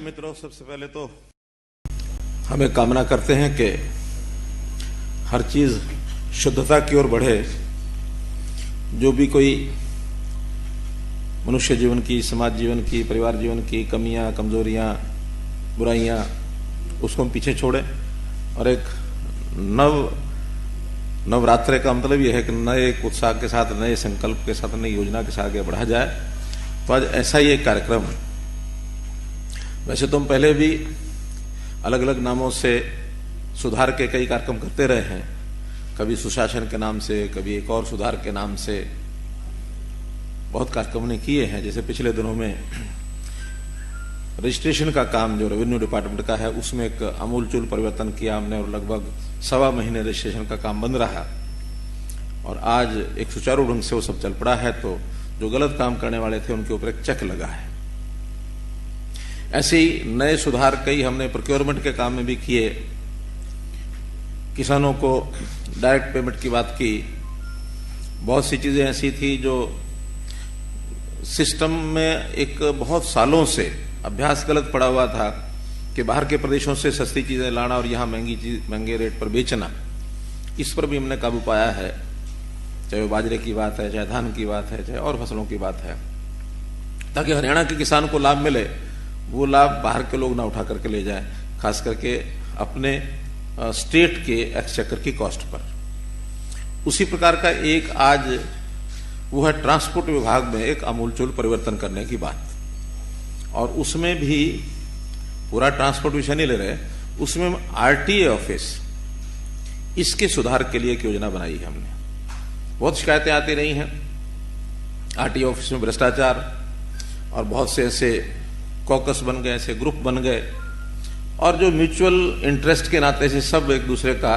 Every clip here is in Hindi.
मित्रों, सबसे पहले तो हमें कामना करते हैं कि हर चीज शुद्धता की ओर बढ़े। जो भी कोई मनुष्य जीवन की, समाज जीवन की, परिवार जीवन की कमियां, कमजोरियां, बुराइयां, उसको हम पीछे छोड़ें और एक नवरात्रे का मतलब यह है कि नए उत्साह के साथ, नए संकल्प के साथ, नई योजना के साथ आगे बढ़ा जाए। तो आज ऐसा ही एक कार्यक्रम, वैसे तो हम पहले भी अलग अलग नामों से सुधार के कई कार्यक्रम करते रहे हैं, कभी सुशासन के नाम से, कभी एक और सुधार के नाम से बहुत कार्यक्रम ने किए हैं। जैसे पिछले दिनों में रजिस्ट्रेशन का काम जो रेवेन्यू डिपार्टमेंट का है, उसमें एक आमूलचूल परिवर्तन किया हमने और लगभग 1.25 महीने रजिस्ट्रेशन का काम बंद रहा और आज एक सुचारू ढंग से वो सब चल पड़ा है। तो जो गलत काम करने वाले थे उनके ऊपर एक चेक लगा है। ऐसे ही नए सुधार कई हमने प्रोक्योरमेंट के काम में भी किए। किसानों को डायरेक्ट पेमेंट की बात की। बहुत सी चीजें ऐसी थी जो सिस्टम में एक बहुत सालों से अभ्यास गलत पड़ा हुआ था कि बाहर के प्रदेशों से सस्ती चीजें लाना और यहां महंगे रेट पर बेचना। इस पर भी हमने काबू पाया है, चाहे वो बाजरे की बात है, चाहे धान की बात है, चाहे और फसलों की बात है, ताकि हरियाणा के किसान को लाभ मिले। वो लाभ बाहर के लोग ना उठा करके ले जाए, खास करके अपने स्टेट के एक्सचेकर की कॉस्ट पर। उसी प्रकार का एक आज वो है ट्रांसपोर्ट विभाग में एक आमूलचूल परिवर्तन करने की बात। और उसमें भी पूरा ट्रांसपोर्ट विषय नहीं ले रहे, उसमें आरटीए ऑफिस, इसके सुधार के लिए एक योजना बनाई है हमने। बहुत शिकायतें आती रही हैं आरटीए ऑफिस में भ्रष्टाचार, और बहुत से ऐसे कॉकस बन गए, ऐसे ग्रुप बन गए, और जो म्यूचुअल इंटरेस्ट के नाते से सब एक दूसरे का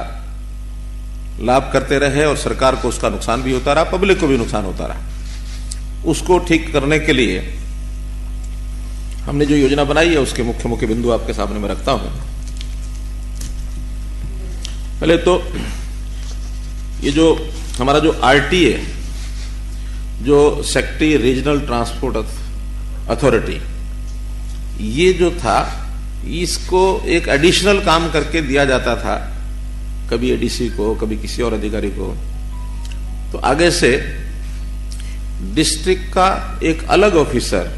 लाभ करते रहे और सरकार को उसका नुकसान भी होता रहा, पब्लिक को भी नुकसान होता रहा। उसको ठीक करने के लिए हमने जो योजना बनाई है उसके मुख्य मुख्य बिंदु आपके सामने में रखता हूं। पहले तो ये जो हमारा जो आरटीए, जो सेक्रेटरी रीजनल ट्रांसपोर्ट अथॉरिटी, ये जो था इसको एक एडिशनल काम करके दिया जाता था, कभी एडीसी को, कभी किसी और अधिकारी को। तो आगे से डिस्ट्रिक्ट का एक अलग officer,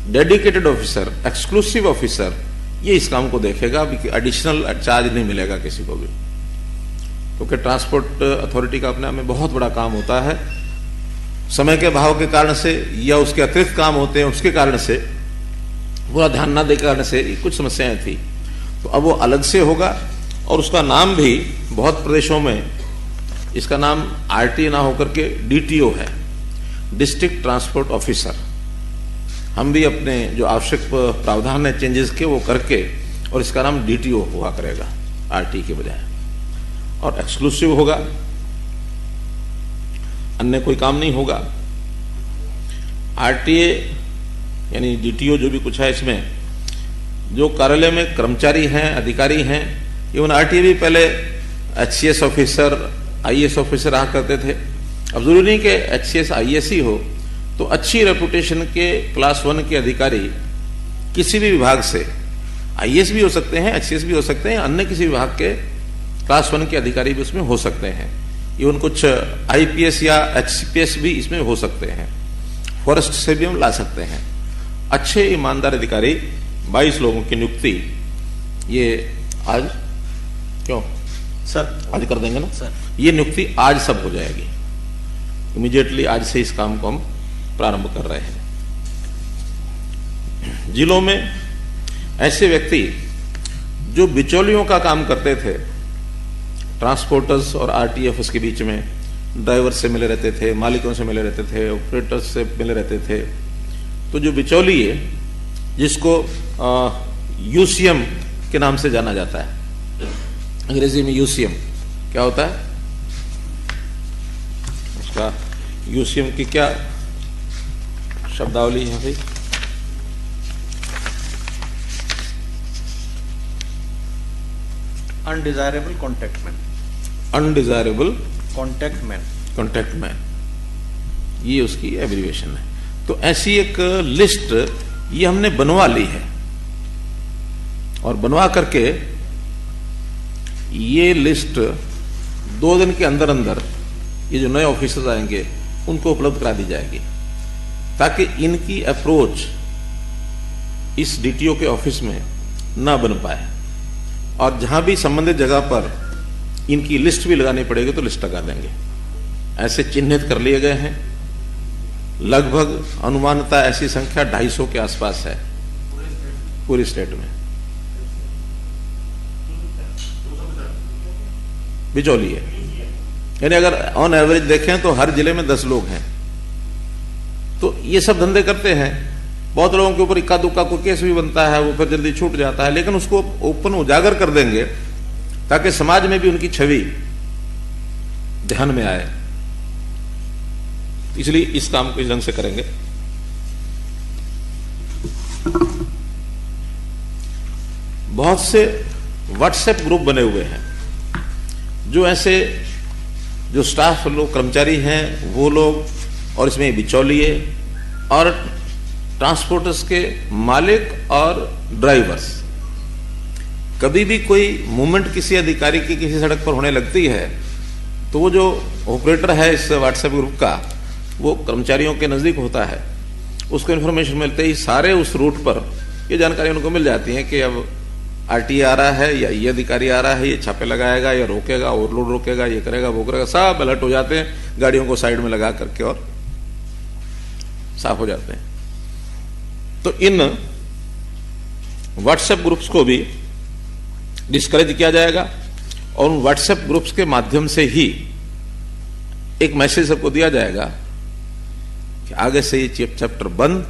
dedicated officer, exclusive officer, ये इस काम को देखेगा। एडिशनल चार्ज नहीं मिलेगा किसी को भी, क्योंकि ट्रांसपोर्ट अथॉरिटी का अपने आप में बहुत बड़ा काम होता है। समय के अभाव के कारण से या उसके अतिरिक्त काम होते हैं उसके कारण से, पूरा ध्यान न देने के कारण से कुछ समस्याएं थी। तो अब वो अलग से होगा और उसका नाम भी बहुत प्रदेशों में इसका नाम आरटीए ना होकर के डीटीओ है, डिस्ट्रिक्ट ट्रांसपोर्ट ऑफिसर। हम भी अपने जो आवश्यक प्रावधान है चेंजेस के वो करके, और इसका नाम डीटीओ हुआ करेगा आरटीए के बजाय, और एक्सक्लूसिव होगा, अन्य कोई काम नहीं होगा। आरटीए यानी डीटीओ जो भी कुछ है, इसमें जो कार्यालय में कर्मचारी हैं, अधिकारी हैं, इवन आरटीए भी पहले एचसीएस ऑफिसर, आईएएस ऑफिसर रहा करते थे। अब जरूरी नहीं कि एचसीएस आईएएस ही हो, तो अच्छी रेपुटेशन के क्लास 1 के अधिकारी किसी भी विभाग से, आईएएस भी हो सकते हैं, एचसीएस भी हो सकते हैं, अन्य किसी विभाग के क्लास 1 के अधिकारी भी उसमें हो सकते हैं। इवन कुछ आईपीएस या एचसीपीएस भी इसमें हो सकते हैं। फॉरेस्ट से भी हम ला सकते हैं। अच्छे ईमानदार अधिकारी 22 लोगों की नियुक्ति ये आज, क्यों सर, आज कर देंगे ना सर? ये नियुक्ति आज सब हो जाएगी, इमीडिएटली आज से इस काम को हम प्रारंभ कर रहे हैं। जिलों में ऐसे व्यक्ति जो बिचौलियों का काम करते थे, ट्रांसपोर्टर्स और आरटीए ऑफिस के बीच में ड्राइवर से मिले रहते थे, मालिकों से मिले रहते थे, ऑपरेटर्स से मिले रहते थे, तो जो बिचौली है, जिसको यूसीएम के नाम से जाना जाता है, अंग्रेजी में यूसीएम क्या होता है, उसका यूसीएम की क्या शब्दावली है भाई? Undesirable contact man. Undesirable contact man, ये उसकी एब्रीविएशन है। तो ऐसी एक लिस्ट ये हमने बनवा ली है और बनवा करके ये लिस्ट 2 दिन के अंदर अंदर ये जो नए ऑफिसर्स आएंगे उनको उपलब्ध करा दी जाएगी, ताकि इनकी अप्रोच इस डीटीओ के ऑफिस में ना बन पाए, और जहां भी संबंधित जगह पर इनकी लिस्ट भी लगानी पड़ेगी तो लिस्ट लगा देंगे। ऐसे चिन्हित कर लिए गए हैं। लगभग अनुमानतः ऐसी संख्या 250 के आसपास है पूरी स्टेट में। बिचौलिए, यानी अगर ऑन एवरेज देखें तो हर जिले में 10 लोग हैं। तो ये सब धंधे करते हैं। बहुत लोगों के ऊपर इक्का दुक्का कोई केस भी बनता है, वो फिर जल्दी छूट जाता है, लेकिन उसको ओपन उजागर कर देंगे ताकि समाज में भी उनकी छवि ध्यान में आए। इसलिए इस काम को इस ढंग से करेंगे। बहुत से व्हाट्सएप ग्रुप बने हुए हैं, जो ऐसे जो स्टाफ लोग कर्मचारी हैं वो लोग, और इसमें बिचौलिए और ट्रांसपोर्टर्स के मालिक और ड्राइवर्स। कभी भी कोई मूवमेंट किसी अधिकारी की किसी सड़क पर होने लगती है तो वो जो ऑपरेटर है इस व्हाट्सएप ग्रुप का, वो कर्मचारियों के नजदीक होता है। उसको इन्फॉर्मेशन मिलते ही सारे उस रूट पर ये जानकारी उनको मिल जाती है कि अब आरटीए आ रहा है, या ये अधिकारी आ रहा है, ये छापे लगाएगा, या रोकेगा, ओवरलोड रोकेगा, ये करेगा, वो करेगा। सब अलर्ट हो जाते हैं, गाड़ियों को साइड में लगा करके और साफ हो जाते हैं। तो इन व्हाट्सएप ग्रुप्स को भी डिस्करेज किया जाएगा, और उन व्हाट्सएप ग्रुप्स के माध्यम से ही एक मैसेज सबको दिया जाएगा कि आगे से ये चैप्टर बंद।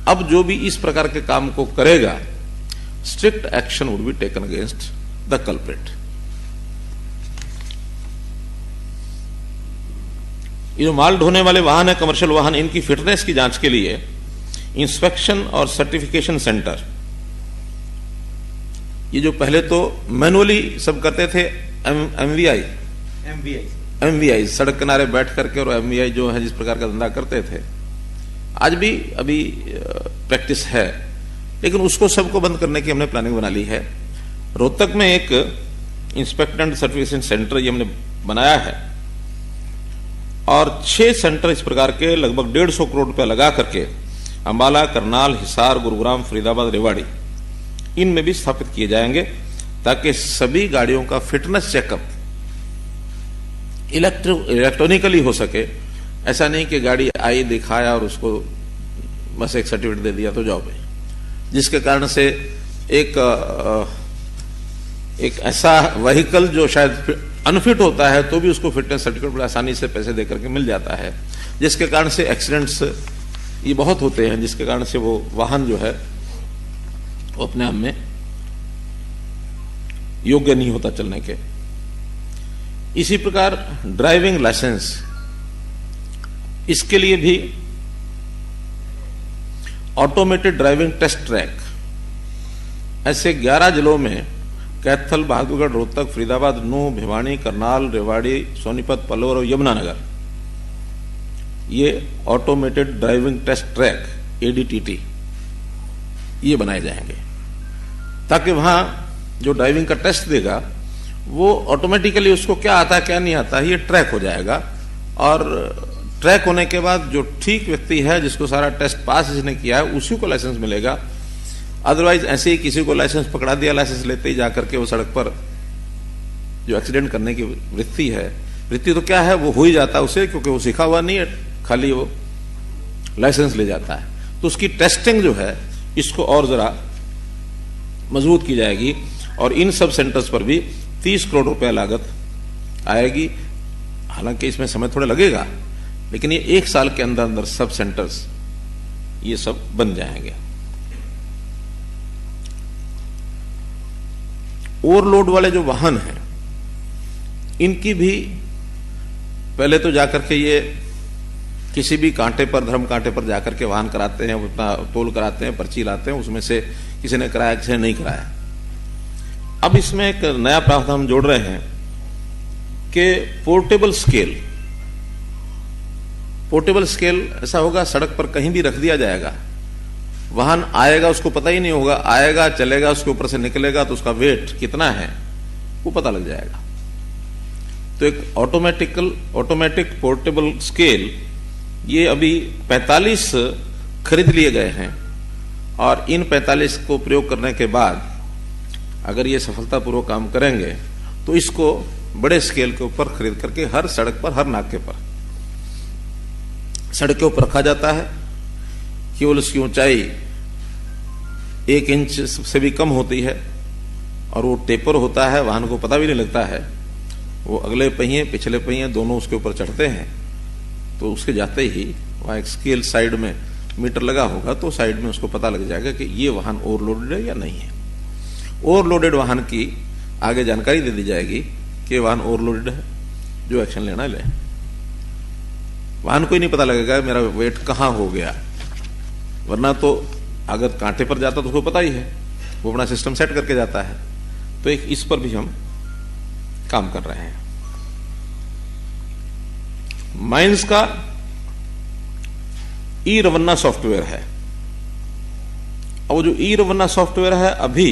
अब जो भी इस प्रकार के काम को करेगा, strict action would be taken against the culprit. ये जो माल ढोने वाले वाहन है, कमर्शियल वाहन, इनकी फिटनेस की जांच के लिए इंस्पेक्शन और सर्टिफिकेशन सेंटर, ये जो पहले तो मैनुअली सब करते थे, एमवीआई सड़क किनारे बैठ करके, और एमवीआई जो है जिस प्रकार का धंधा करते थे, आज भी अभी प्रैक्टिस है, लेकिन उसको सबको बंद करने की हमने प्लानिंग बना ली है। रोहतक में एक इंस्पेक्शन एंड सर्टिफिकेशन सेंटर ये हमने बनाया है, और 6 सेंटर इस प्रकार के लगभग 150 करोड़ रुपया लगा करके अंबाला, करनाल, हिसार, गुरुग्राम, फरीदाबाद, रेवाड़ी, इनमें भी स्थापित किए जाएंगे, ताकि सभी गाड़ियों का फिटनेस चेकअप इलेक्ट्रॉनिकली हो सके। ऐसा नहीं कि गाड़ी आई, दिखाया और उसको बस एक सर्टिफिकेट दे दिया तो जाओ भाई, जिसके कारण से एक ऐसा व्हीकल जो शायद अनफिट होता है तो भी उसको फिटनेस सर्टिफिकेट बड़ा आसानी से पैसे देकर के मिल जाता है, जिसके कारण से एक्सीडेंट्स ये बहुत होते हैं, जिसके कारण से वो वाहन जो है वो अपने आप में योग्य नहीं होता चलने के। इसी प्रकार ड्राइविंग लाइसेंस, इसके लिए भी ऑटोमेटेड ड्राइविंग टेस्ट ट्रैक ऐसे 11 जिलों में, कैथल, बहादुरगढ़, रोहतक, फरीदाबाद, नूंह, भिवानी, करनाल, रेवाड़ी, सोनीपत, पलोर और यमुनानगर, ये automated driving test track ADTT ये बनाए जाएंगे, ताकि वहां जो ड्राइविंग का टेस्ट देगा वो ऑटोमेटिकली उसको क्या आता है क्या नहीं आता है ये ट्रैक हो जाएगा, और ट्रैक होने के बाद जो ठीक व्यक्ति है जिसको सारा टेस्ट पास जिसने किया है उसी को लाइसेंस मिलेगा। अदरवाइज ऐसे ही किसी को लाइसेंस पकड़ा दिया, लाइसेंस लेते ही जाकर के वो सड़क पर जो एक्सीडेंट करने की वृत्ति है, वृत्ति तो क्या है वो हो ही जाता है उसे, क्योंकि वो सीखा हुआ नहीं है, खाली वो लाइसेंस ले जाता है। तो उसकी टेस्टिंग जो है इसको और जरा मजबूत की जाएगी, और इन सब सेंटर्स पर भी 30 करोड़ रुपया लागत आएगी। हालांकि इसमें समय थोड़ा लगेगा, लेकिन ये 1 साल के अंदर अंदर सब सेंटर्स ये सब बन जाएंगे। ओवरलोड वाले जो वाहन हैं इनकी भी पहले तो जाकर के ये किसी भी कांटे पर, धर्म कांटे पर जाकर के वाहन कराते हैं, उतना तोल कराते हैं, पर्ची लाते हैं, उसमें से किसी ने कराया किसी ने नहीं कराया। अब इसमें एक नया प्रावधान हम जोड़ रहे हैं कि पोर्टेबल स्केल ऐसा होगा, सड़क पर कहीं भी रख दिया जाएगा वाहन आएगा उसको पता ही नहीं होगा, आएगा चलेगा, उसके ऊपर से निकलेगा तो उसका वेट कितना है वो पता लग जाएगा। तो एक ऑटोमेटिक पोर्टेबल स्केल ये अभी 45 खरीद लिए गए हैं और इन 45 को प्रयोग करने के बाद अगर ये सफलतापूर्वक काम करेंगे तो इसको बड़े स्केल के ऊपर खरीद करके हर सड़क पर, हर नाके पर, सड़कों पर रखा जाता है। केवल उसकी ऊंचाई 1 इंच से भी कम होती है और वो टेपर होता है, वाहन को पता भी नहीं लगता है। वो अगले पहिए पिछले पहिए दोनों उसके ऊपर चढ़ते हैं तो उसके जाते ही वहां एक स्केल साइड में मीटर लगा होगा तो साइड में उसको पता लग जाएगा कि ये वाहन ओवरलोडेड है या नहीं है। ओवरलोडेड वाहन की आगे जानकारी दे दी जाएगी कि वाहन ओवरलोडेड है, जो एक्शन लेना ले। वाहन को ही नहीं पता लगेगा मेरा वेट कहां हो गया, वरना तो अगर कांटे पर जाता तो उसको पता ही है, वो अपना सिस्टम सेट करके जाता है। तो एक इस पर भी हम काम कर रहे हैं। माइंस का ई रवन्ना सॉफ्टवेयर है और वो जो ई रवन्ना सॉफ्टवेयर है अभी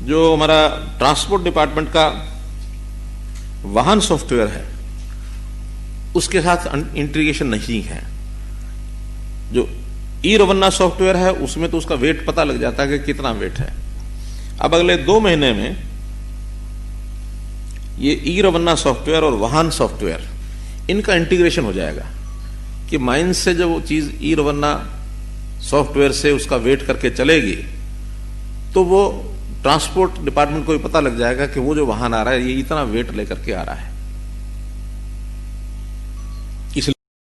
जो हमारा ट्रांसपोर्ट डिपार्टमेंट का वाहन सॉफ्टवेयर है उसके साथ इंटीग्रेशन नहीं है। जो ई रवन्ना सॉफ्टवेयर है उसमें तो उसका वेट पता लग जाता है कि कितना वेट है। अब अगले 2 महीने में ये ई रवन्ना सॉफ्टवेयर और वाहन सॉफ्टवेयर इनका इंटीग्रेशन हो जाएगा कि माइंस से जब वो चीज ई रवन्ना सॉफ्टवेयर से उसका वेट करके चलेगी तो वो ट्रांसपोर्ट डिपार्टमेंट को भी पता लग जाएगा कि वो जो वाहन आ रहा है ये इतना वेट लेकर के आ रहा है।